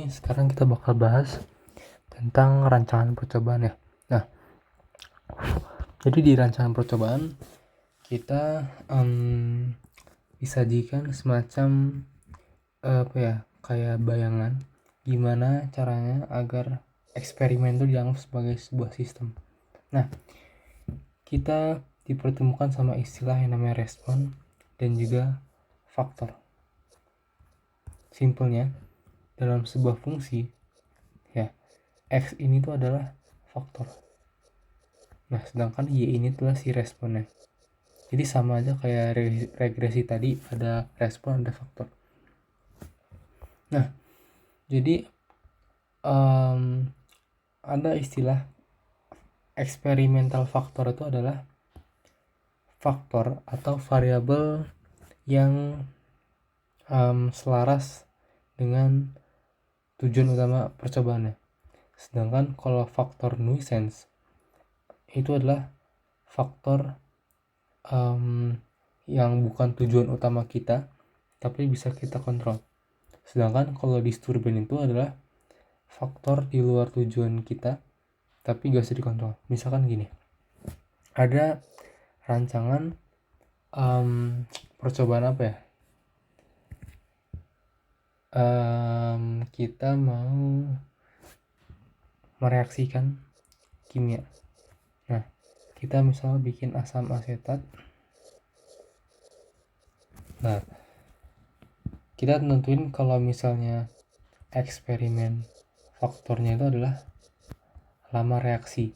ini sekarang kita bakal bahas tentang rancangan percobaan ya. Nah, jadi di rancangan percobaan kita disajikan semacam kayak bayangan gimana caranya agar eksperimen itu dianggap sebagai sebuah sistem. Nah, kita dipertemukan sama istilah yang namanya respon dan juga faktor. Simpelnya, dalam sebuah fungsi ya, X ini tuh adalah faktor. Nah, sedangkan Y ini adalah si responnya. Jadi sama aja kayak regresi tadi, ada respon, ada faktor. Nah, jadi ada istilah eksperimental faktor itu adalah faktor atau variabel yang selaras dengan tujuan utama percobaannya. Sedangkan kalau faktor nuisance itu adalah faktor yang bukan tujuan utama kita tapi bisa kita kontrol. Sedangkan kalau disturbance itu adalah faktor di luar tujuan kita tapi gak bisa dikontrol. Misalkan gini, ada rancangan percobaan apa ya, kita mau mereaksikan kimia. Nah, kita misalnya bikin asam asetat. Nah, kita tentuin kalau misalnya eksperimen faktornya itu adalah lama reaksi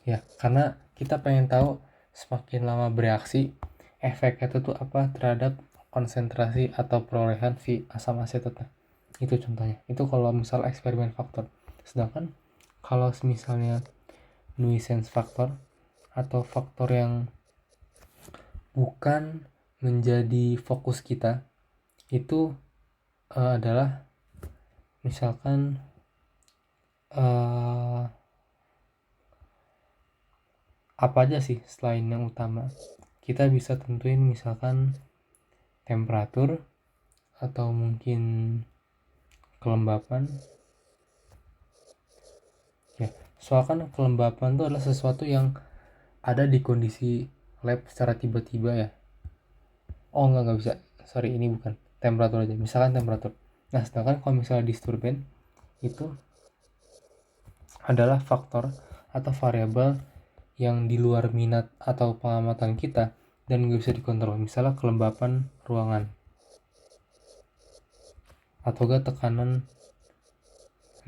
ya, karena kita pengen tahu semakin lama bereaksi efeknya itu tuh apa terhadap konsentrasi atau perolehan si asam asetatnya. Itu contohnya, itu kalau misal eksperimen faktor. Sedangkan kalau misalnya nuisance faktor atau faktor yang bukan menjadi fokus kita, itu adalah misalkan apa aja sih selain yang utama. Kita bisa tentuin misalkan temperatur atau mungkin kelembapan ya. Soalnya kan kelembapan itu adalah sesuatu yang ada di kondisi lab secara tiba-tiba ya. Oh enggak bisa, sorry, ini bukan temperatur aja, misalkan temperatur. Nah, sedangkan kalau misalnya disturbance itu adalah faktor atau variabel yang di luar minat atau pengamatan kita dan nggak bisa dikontrol, misalnya kelembapan ruangan atau gak tekanan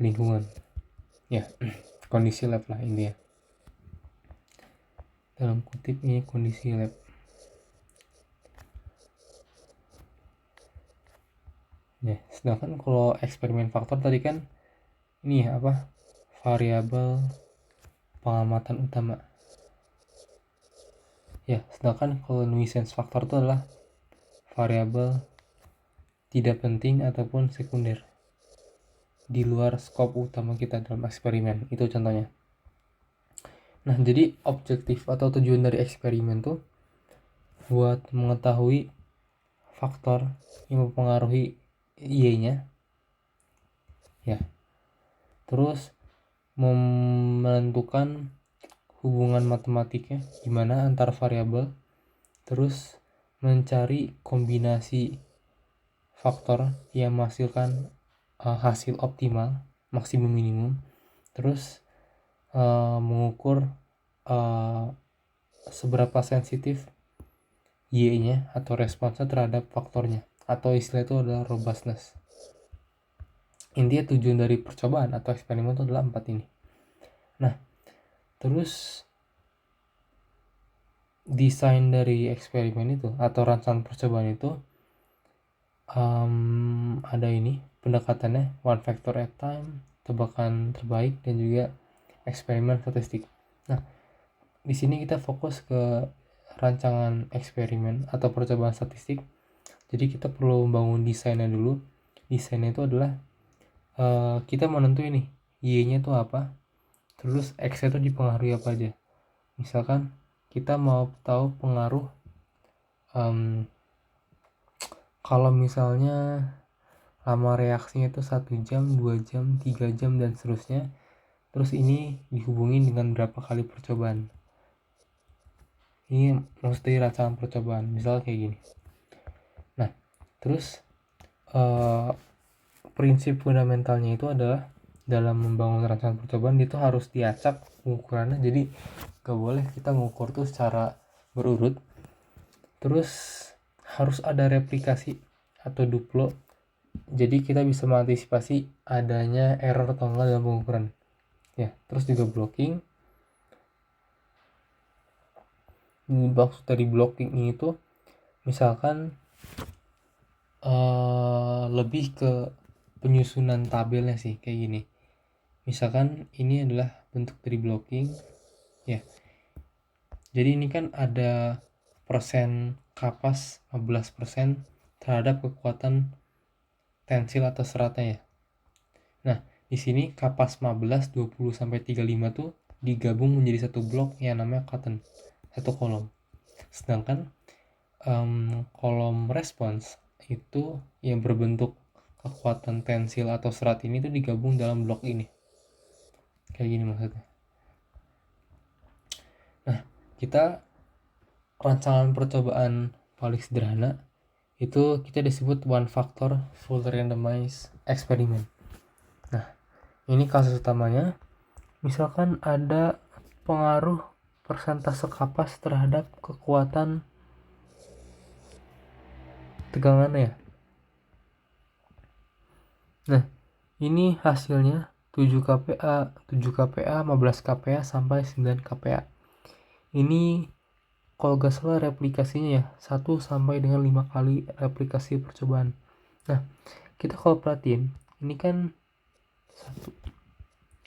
lingkungan ya. Kondisi lab lah intinya, dalam kutip ini kondisi lab. Ya, sedangkan kalau eksperimen faktor tadi kan ini ya apa, variabel pengamatan utama ya. Sedangkan kalau nuisance faktor itu adalah variabel tidak penting ataupun sekunder di luar skop utama kita dalam eksperimen. Itu contohnya. Nah, jadi objektif atau tujuan dari eksperimen tuh buat mengetahui faktor yang mempengaruhi Y-nya ya, terus menentukan hubungan matematiknya gimana antar variabel, terus mencari kombinasi faktor yang menghasilkan hasil optimal maksimum minimum, terus mengukur seberapa sensitif Y-nya atau responsnya terhadap faktornya, atau istilah itu adalah robustness. Intinya tujuan dari percobaan atau eksperimen itu adalah 4 ini. Nah, terus desain dari eksperimen itu atau rancangan percobaan itu ada ini pendekatannya one factor at time, tebakan terbaik, dan juga eksperimen statistik. Nah, di sini kita fokus ke rancangan eksperimen atau percobaan statistik. Jadi kita perlu membangun desainnya dulu. Desainnya itu adalah kita menentuin nih Y-nya itu apa, terus X-nya itu dipengaruhi apa aja. Misalkan kita mau tahu pengaruh kalau misalnya lama reaksinya itu 1 jam, 2 jam, 3 jam, dan seterusnya. Terus ini dihubungin dengan berapa kali percobaan. Ini maksud dari rancangan percobaan, misal kayak gini. Nah, terus prinsip fundamentalnya itu adalah dalam membangun rancangan percobaan itu harus diacak pengukurannya, jadi gak boleh kita mengukur tuh secara berurut. Terus harus ada replikasi atau duplo, jadi kita bisa mengantisipasi adanya error atau enggak dalam pengukuran ya. Terus juga blocking. Maksud dari blocking ini tuh misalkan lebih ke penyusunan tabelnya sih, kayak gini. Misalkan ini adalah bentuk dari blocking ya, jadi ini kan ada persen kapas 15% terhadap kekuatan tensil atau seratnya ya. Nah, di sini kapas 15, 20 sampai 35 tuh digabung menjadi satu blok yang namanya cotton, satu kolom. Sedangkan kolom respons itu yang berbentuk kekuatan tensil atau serat ini tuh digabung dalam blok ini. Kayak gini maksudnya. Nah, kita rancangan percobaan paling sederhana itu kita disebut one factor full randomized experiment. Nah, ini kasus utamanya. Misalkan ada pengaruh persentase kapas terhadap kekuatan tegangannya ya. Nah, ini hasilnya 7 kPa, 7 kPa, 15 kPa sampai 9 kPa. Ini kalau gak salah replikasinya ya 1 sampai dengan 5 kali replikasi percobaan. Nah, kita kalau perhatiin ini kan satu.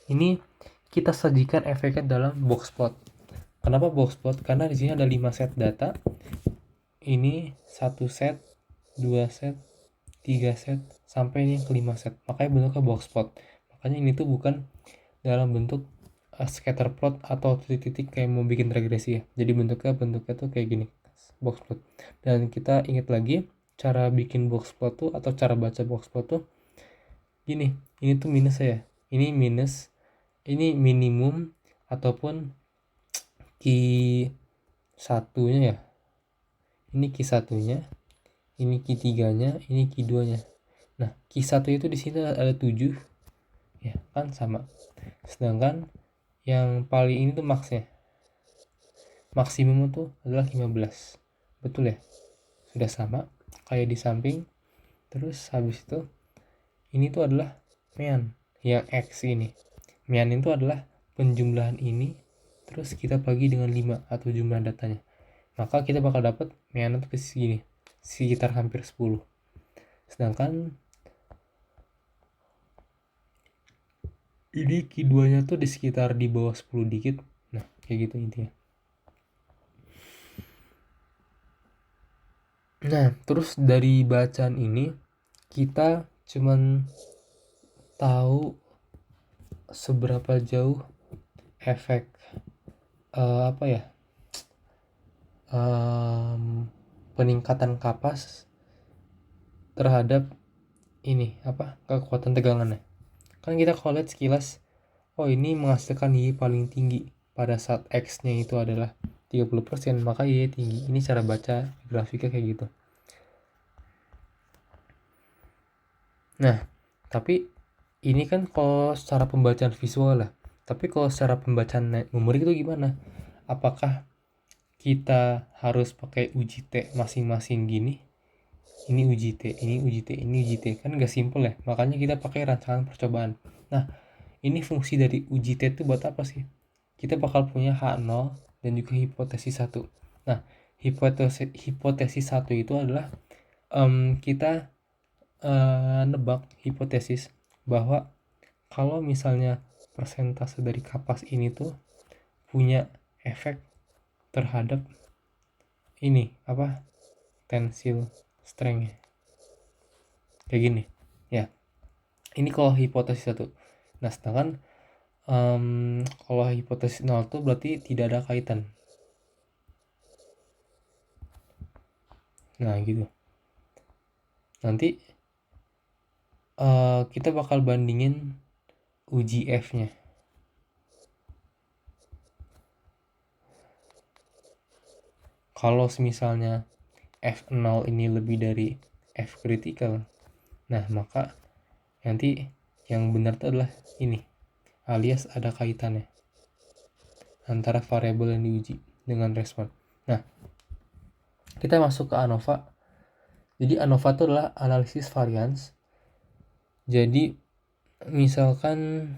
Ini kita sajikan efeknya dalam box plot. Kenapa box plot? Karena di sini ada 5 set data. Ini 1 set, 2 set, 3 set, sampai ini ke 5 set. Makanya bentuknya box plot. Makanya ini tuh bukan dalam bentuk scatter plot atau titik-titik kayak mau bikin regresi ya. Jadi bentuknya tuh kayak gini, box plot. Dan kita ingat lagi cara bikin box plot tuh atau cara baca box plot tuh gini. Ini tuh minus ya. Ini minus, ini minimum ataupun key satunya ya. Ini key satunya, ini key 3-nya, ini key 2-nya. Nah, key 1 itu di sini ada 7 ya, kan sama. Sedangkan yang paling ini tuh max-nya. Maksimum tuh adalah 15. Betul ya? Sudah sama kayak di samping. Terus habis itu ini tuh adalah mean yang X ini. Mean itu adalah penjumlahan ini terus kita bagi dengan 5 atau jumlah datanya. Maka kita bakal dapat mean itu segini, sekitar hampir 10. Sedangkan ini Q2-nya tuh di sekitar di bawah 10 dikit. Nah, kayak gitu intinya. Nah, terus dari bacaan ini kita cuman tahu seberapa jauh efek peningkatan kapas terhadap ini kekuatan tegangannya. Kan kita kalau lihat sekilas, oh ini menghasilkan Y paling tinggi pada saat X-nya itu adalah 30%, maka Y tinggi. Ini cara baca grafiknya kayak gitu. Nah, tapi ini kan kalau secara pembacaan visual lah. Tapi kalau secara pembacaan numerik itu gimana? Apakah kita harus pakai uji T masing-masing gini? Ini uji T, ini uji T, ini uji T. Kan gak simpel ya. Makanya kita pakai rancangan percobaan. Nah, ini fungsi dari uji T itu buat apa sih? Kita bakal punya H0 dan juga hipotesis 1. Nah, hipotesis 1 itu adalah kita nebak hipotesis bahwa kalau misalnya persentase dari kapas ini tuh punya efek terhadap ini tensil strength kayak gini ya. Ini kalau hipotesis 1. Nah, sedangkan kalau hipotesis 0 tuh berarti tidak ada kaitan. Nah, gitu. Nanti kita bakal bandingin uji F-nya. Kalau misalnya F0 ini lebih dari F critical, nah maka nanti yang benar itu adalah ini, alias ada kaitannya antara variabel yang diuji dengan respon. Nah, kita masuk ke ANOVA. Jadi ANOVA itu adalah analisis variance. Jadi misalkan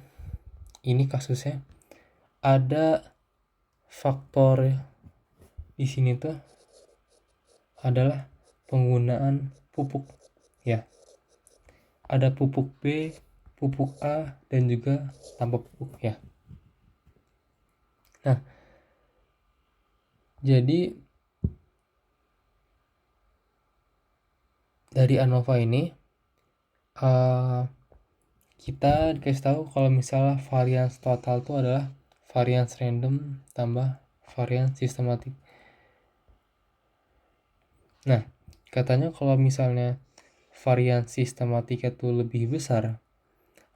ini kasusnya ada faktor di sini tuh adalah penggunaan pupuk ya. Ada pupuk B, pupuk A, dan juga tanpa pupuk ya. Nah, jadi dari ANOVA ini kita dikasih tahu kalau misalnya variance total itu adalah variance random tambah variance sistematik. Nah, katanya kalau misalnya variance sistematik itu lebih besar,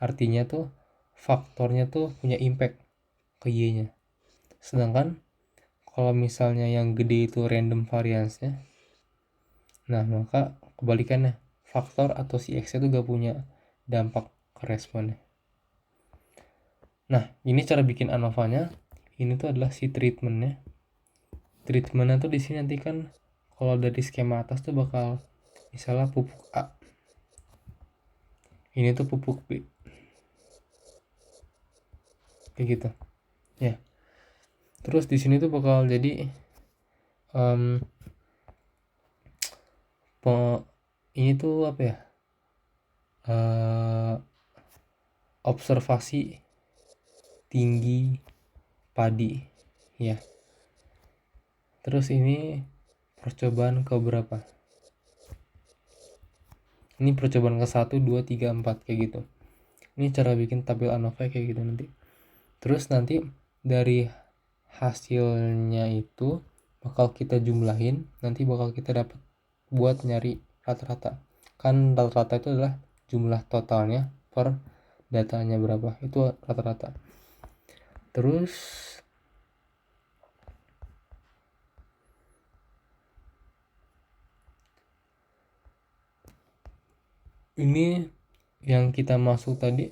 artinya tuh faktornya tuh punya impact ke Y-nya. Sedangkan kalau misalnya yang gede itu random variance-nya, nah maka kebalikannya, faktor atau si X-nya tuh gak punya dampak ke responnya. Nah, ini cara bikin ANOVA-nya. Ini tuh adalah si treatment-nya. Treatment-nya tuh di sini nanti kan kalau dari skema atas tuh bakal misalnya pupuk A. Ini tuh pupuk B. Kayak gitu. Ya. Terus di sini tuh bakal jadi ini tuh apa ya? Observasi tinggi padi ya. Terus ini percobaan ke berapa? Ini percobaan ke 1, 2, 3, 4 kayak gitu. Ini cara bikin tabel ANOVA kayak gitu nanti. Terus nanti dari hasilnya itu bakal kita jumlahin, nanti bakal kita dapat buat nyari rata-rata. Kan rata-rata itu adalah jumlah totalnya per datanya berapa, itu rata-rata. Terus ini yang kita masuk tadi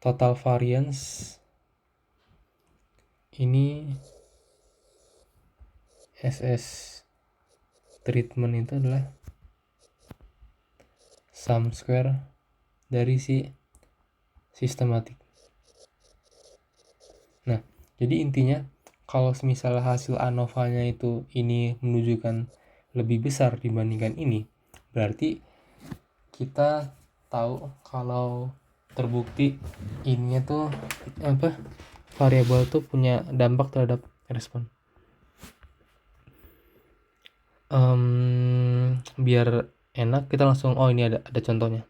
total variance, ini SS treatment itu adalah sum square dari si sistematik. Nah, jadi intinya kalau misalnya hasil ANOVA-nya itu ini menunjukkan lebih besar dibandingkan ini, berarti kita tahu kalau terbukti ininya tuh apa, variabel tuh punya dampak terhadap respon. Biar enak kita langsung, oh ini ada contohnya.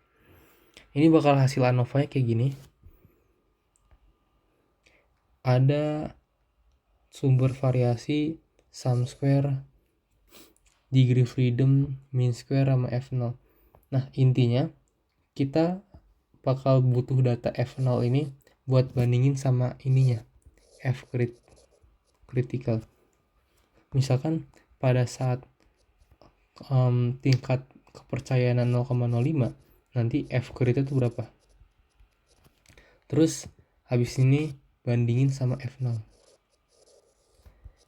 Ini bakal hasil ANOVA-nya kayak gini. Ada sumber variasi, sum square, degree freedom, mean square, sama F0. Nah, intinya kita bakal butuh data F0 ini buat bandingin sama ininya, F critical. Misalkan pada saat tingkat kepercayaan 0,05, nanti F critical itu berapa? Terus habis ini bandingin sama F0.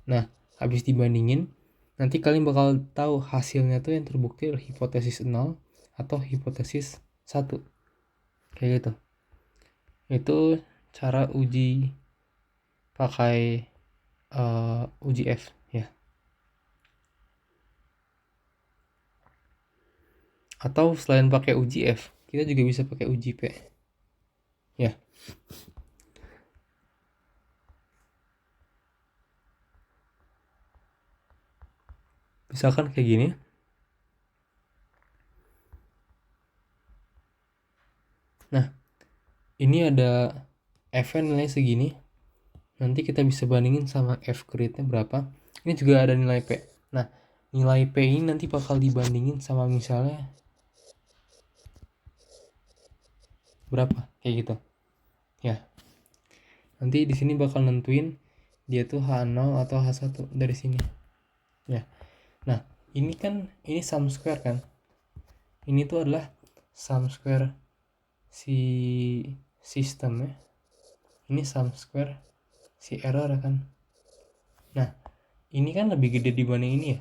Nah, habis dibandingin, nanti kalian bakal tahu hasilnya tuh yang terbukti adalah hipotesis 0 atau hipotesis 1. Kayak gitu. Itu cara uji pakai uji F ya. Atau selain pakai uji F, kita juga bisa pakai uji P. Ya. Misalkan kayak gini. Nah, ini ada F-nya nilai segini. Nanti kita bisa bandingin sama F crit-nya berapa. Ini juga ada nilai P. Nah, nilai P ini nanti bakal dibandingin sama misalnya berapa kayak gitu ya. Nanti di sini bakal nentuin dia tuh H0 atau H1 dari sini ya. Nah ini kan ini sum square kan, ini tuh adalah sum square si sistem ya, ini sum square si error kan. Nah ini kan lebih gede dibanding ini ya,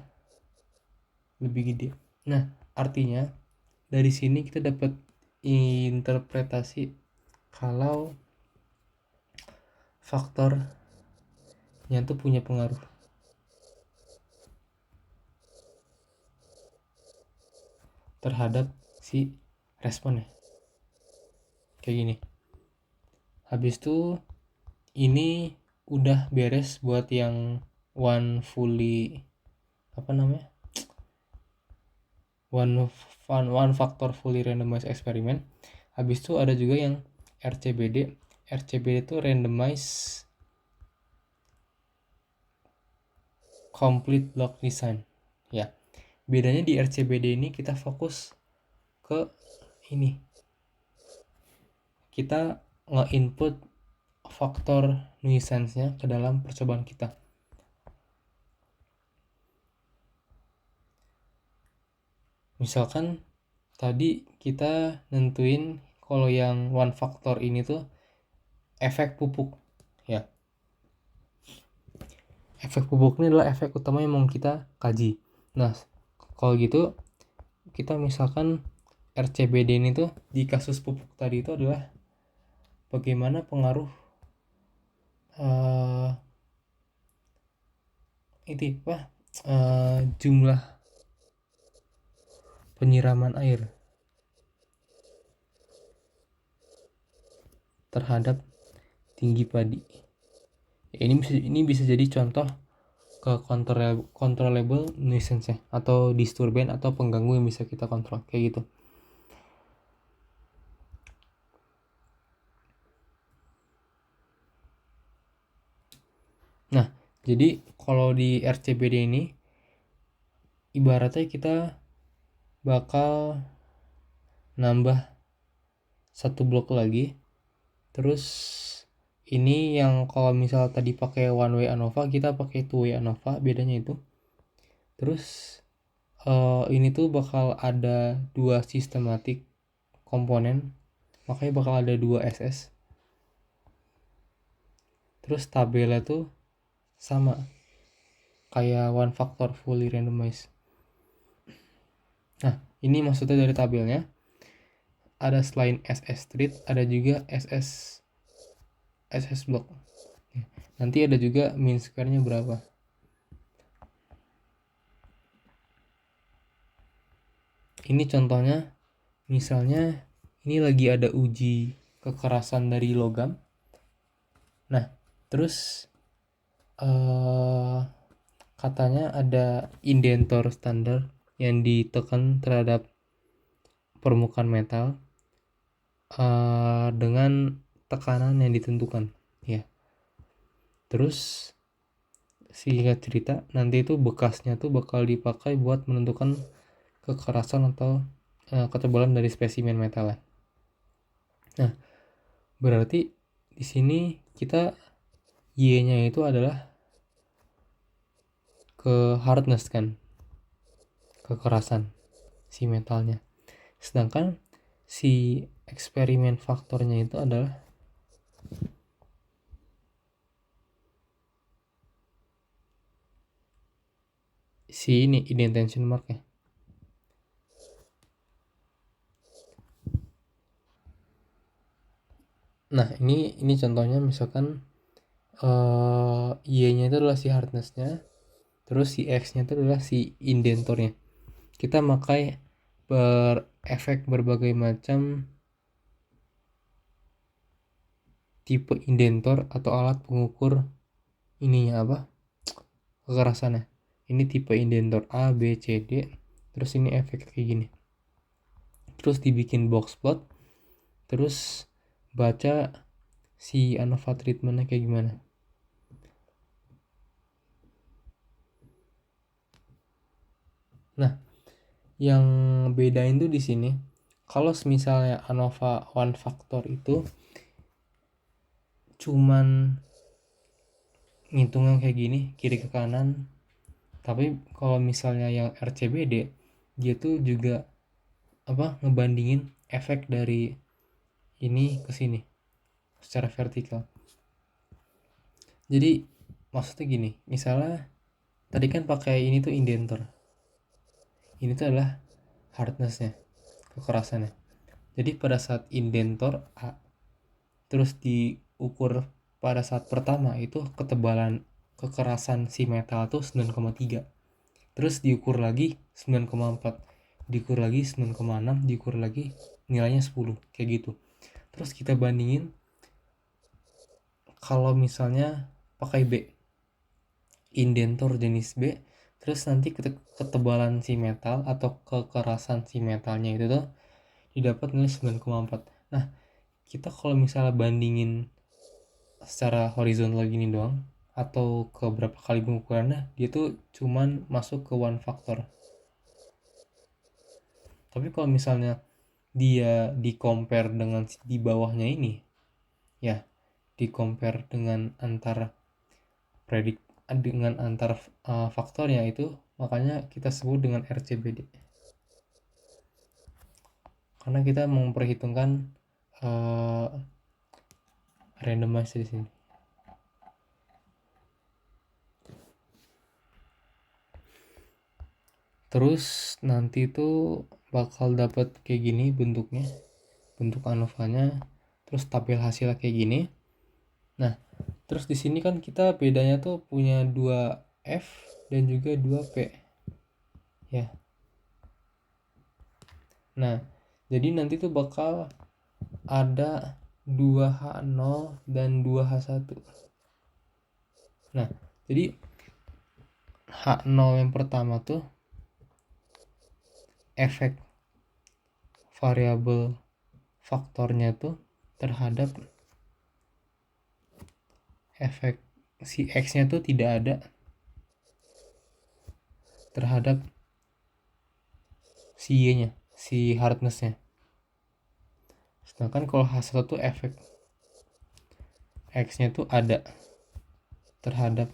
lebih gede. Nah artinya dari sini kita dapat interpretasi kalau faktornya tuh punya pengaruh terhadap si responnya kayak gini. Habis itu ini udah beres buat yang one factor fully randomized experiment. Habis itu ada juga yang RCBD. RCBD itu randomized complete block design ya. Bedanya di RCBD ini kita fokus ke ini, kita nge-input faktor nuisance-nya ke dalam percobaan kita. Misalkan tadi kita nentuin kalau yang one factor ini tuh efek pupuk ya. Efek pupuk ini adalah efek utama yang mau kita kaji. Nah kalau gitu kita misalkan RCBD ini tuh di kasus pupuk tadi itu adalah bagaimana pengaruh jumlah penyiraman air terhadap tinggi padi. Ini bisa jadi contoh ke controllable nuisance ya, atau disturbance atau pengganggu yang bisa kita kontrol kayak gitu. Nah, jadi kalau di RCBD ini ibaratnya kita bakal nambah satu blok lagi. Terus ini yang kalau misal tadi pakai one way ANOVA, kita pakai two way ANOVA, bedanya itu. Terus ini tuh bakal ada dua sistematik komponen, makanya bakal ada dua SS. Terus tabelnya tuh sama kayak one factor fully randomized. Nah ini maksudnya dari tabelnya ada selain SS street ada juga SS block. Nanti ada juga mean square-nya berapa. Ini contohnya, misalnya ini lagi ada uji kekerasan dari logam. Nah terus katanya ada indentor standar yang ditekan terhadap permukaan metal dengan tekanan yang ditentukan ya. Terus singkat cerita nanti itu bekasnya tuh bakal dipakai buat menentukan kekerasan atau ketebalan dari spesimen metalnya. Nah berarti di sini kita Y-nya itu adalah ke hardness kan, kekerasan si metalnya. Sedangkan si eksperimen faktornya itu adalah si ini indentation marknya. Nah ini contohnya misalkan Y-nya itu adalah si hardness-nya, terus si X-nya itu adalah si indentornya. Kita pakai efek berbagai macam tipe indentor atau alat pengukur ininya apa, kekerasannya. Ini tipe indentor A, B, C, D. Terus ini efek kayak gini. Terus dibikin box plot. Terus baca si ANOVA treatmentnya kayak gimana. Nah, yang bedain tuh di sini kalau misalnya ANOVA one factor itu cuman ngitung yang kayak gini kiri ke kanan, tapi kalau misalnya yang RCBD dia tuh juga ngebandingin efek dari ini ke sini secara vertikal. Jadi maksudnya gini, misalnya tadi kan pakai ini tuh indentor, ini tuh adalah hardness-nya, kekerasannya. Jadi pada saat indentor A terus diukur pada saat pertama itu ketebalan kekerasan si metal tuh 9,3, terus diukur lagi 9,4, diukur lagi 9,6, diukur lagi nilainya 10, kayak gitu. Terus kita bandingin kalau misalnya pakai B, indentor jenis B, terus nanti ketebalan si metal atau kekerasan si metalnya itu tuh didapat nilai 9,4. Nah, kita kalau misalnya bandingin secara horizontal gini doang atau ke berapa kali pengukurannya, dia tuh cuman masuk ke one factor. Tapi kalau misalnya dia di compare dengan di bawahnya ini, ya di compare dengan antar faktornya itu, makanya kita sebut dengan RCBD, karena kita memperhitungkan randomize di sini. Terus nanti itu bakal dapat kayak gini bentuknya, bentuk ANOVA-nya, terus tabel hasilnya kayak gini. Nah, terus di sini kan kita bedanya tuh punya 2F dan juga 2P. Ya. Nah, jadi nanti tuh bakal ada 2H0 dan 2H1. Nah, jadi H0 yang pertama tuh efek variabel faktornya tuh terhadap efek si X-nya tuh tidak ada terhadap si Y-nya, si hardness-nya. Sedangkan kalau H1 tuh efek X-nya tuh ada terhadap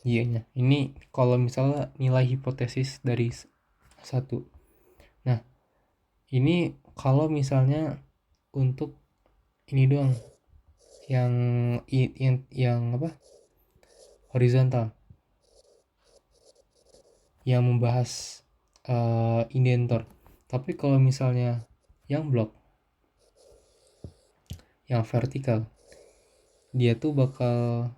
Y-nya. Ini kalau misalnya nilai hipotesis dari satu. Nah, ini kalau misalnya untuk ini doang, yang apa? Horizontal, yang membahas indentor. Tapi kalau misalnya yang blok, yang vertikal, dia tuh bakal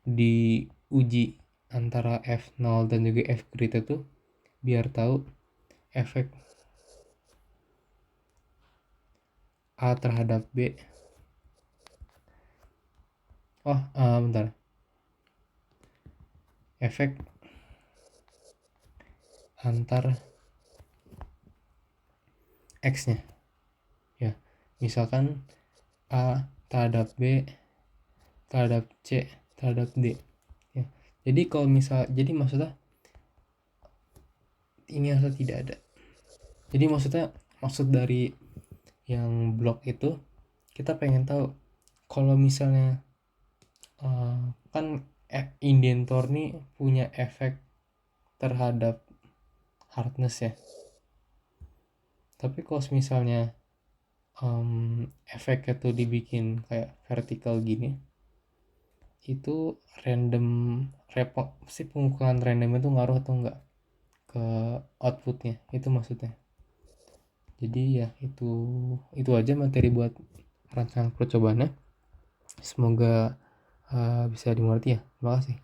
diuji antara F0 dan juga F grid itu biar tahu efek A terhadap B. Bentar. Efek antar X-nya. Ya, misalkan A terhadap B, terhadap C, terhadap D. Ya. Jadi kalau jadi maksudnya ini harus tidak ada. Jadi maksud dari yang blok itu kita pengen tahu kalau misalnya kan indentor nih punya efek terhadap hardness ya. Tapi kalau misalnya efeknya tuh dibikin kayak vertikal gini, itu si pengukuran random itu ngaruh atau enggak ke outputnya, itu maksudnya. Jadi ya itu aja materi buat rancangan percobaannya. Semoga bisa dimengerti ya. Terima kasih.